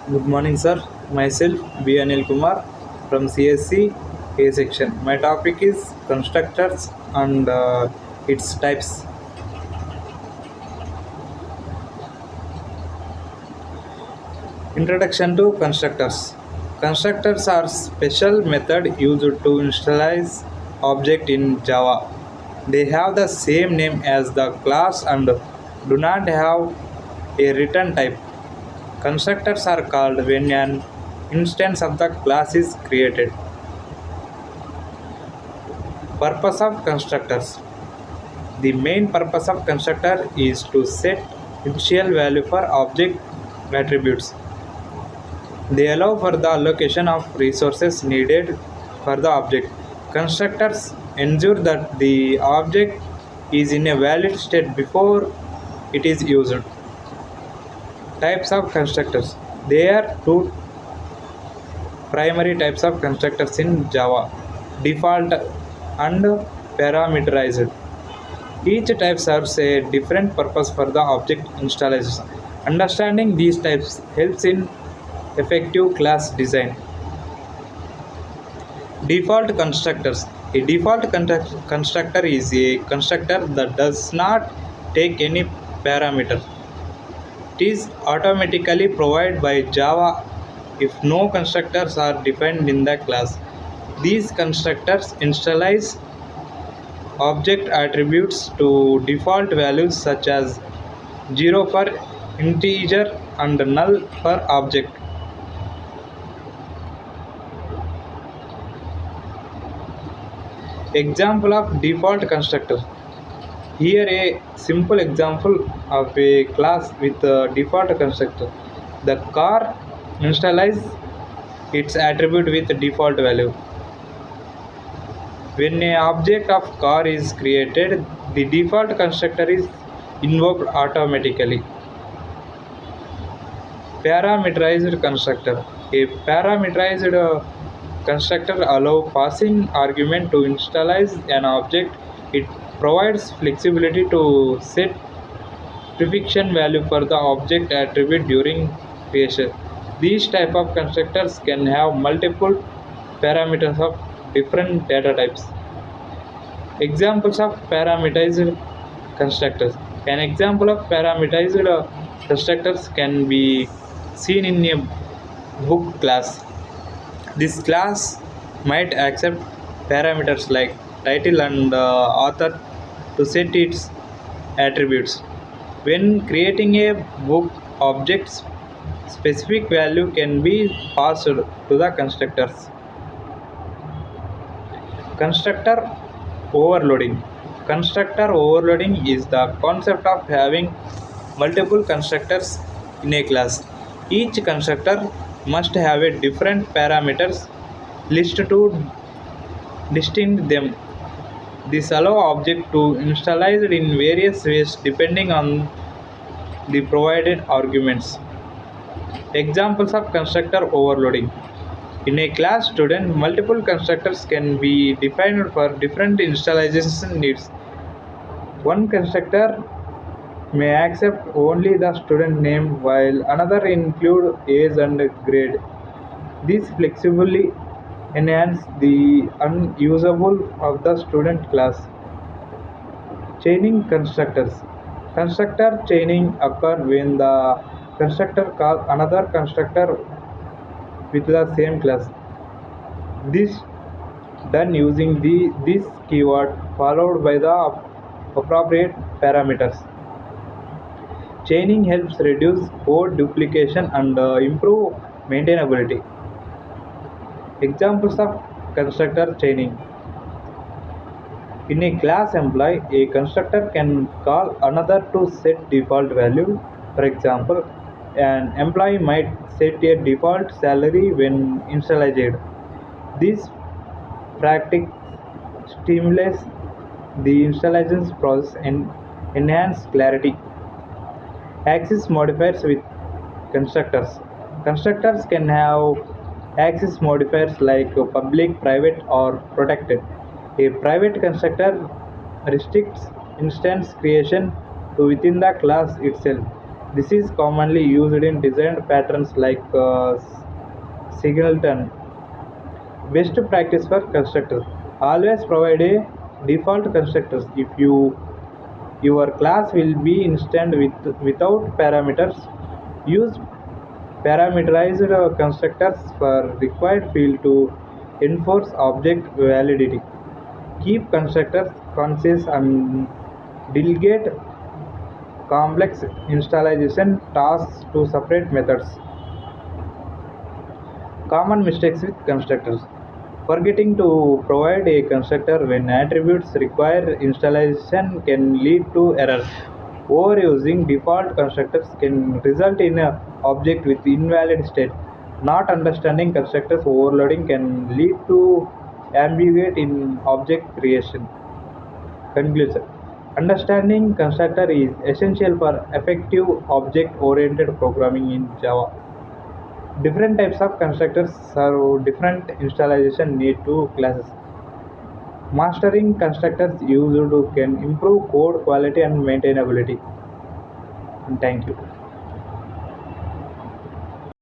Good morning, sir. Myself, B. Anil Kumar from CSC A section. My topic is constructors and its types. Introduction to constructors. Constructors are special method used to initialize object in Java. They have the same name as the class and do not have a return type. Constructors are called when an instance of the class is created. Purpose of constructors. The main purpose of constructor is to set initial value for object attributes. They allow for the allocation of resources needed for the object. Constructors ensure that the object is in a valid state before it is used. Types of constructors. There are two primary types of constructors in Java: default and parameterized. Each type serves a different purpose for the object installation. Understanding these types helps in effective class design. Default constructors. A default constructor is a constructor that does not take any parameter. It is automatically provided by Java if no constructors are defined in the class. These constructors initialize object attributes to default values such as 0 for integer and null for object. Example of default constructor. Here a simple example of a class with a default constructor. The car initialize its attribute with default value. When an object of car is created, the default constructor is invoked automatically. Parameterized constructor. A parameterized constructor allows passing argument to initialize an object. It provides flexibility to set prefixation value for the object attribute during creation. These type of constructors can have multiple parameters of different data types. Examples of parameterized constructors. An example of parameterized constructors can be seen in a book class. This class might accept parameters like title and author to set its attributes. When creating a book object, specific value can be passed to the constructors. Constructor overloading. Constructor overloading is the concept of having multiple constructors in a class. Each constructor must have a different parameters list to distinct them. This allows object to initialize in various ways depending on the provided arguments. Examples of constructor overloading. In a class student, multiple constructors can be defined for different initialization needs. One constructor may accept only the student name while another include age and grade. This flexibly enhance the unusable of the student class. Chaining constructors. Constructor chaining occur when the constructor calls another constructor with the same class. This done using this keyword followed by the appropriate parameters. Chaining helps reduce code duplication and improve maintainability. Examples of constructor chaining. In a class employee, a constructor can call another to set default value. For example, an employee might set a default salary when initialized. This practice stimulates the installation process and enhance clarity. Access modifiers with constructors. Constructors can have access modifiers like public, private, or protected. A private constructor restricts instance creation to within the class itself. This is commonly used in designed patterns like Singleton. Best practice for constructors. Always provide a default constructors. If your class will be instant without parameters, use parameterized constructors for required field to enforce object validity. Keep constructors concise and delegate complex installation tasks to separate methods. Common mistakes with constructors. Forgetting to provide a constructor when attributes require installation can lead to error. Overusing default constructors can result in an object with invalid state. Not understanding constructors overloading can lead to ambiguity in object creation. Conclusion. Understanding constructor is essential for effective object-oriented programming in Java. Different types of constructors serve different installation need to classes. Mastering constructors used can improve code quality and maintainability. And thank you.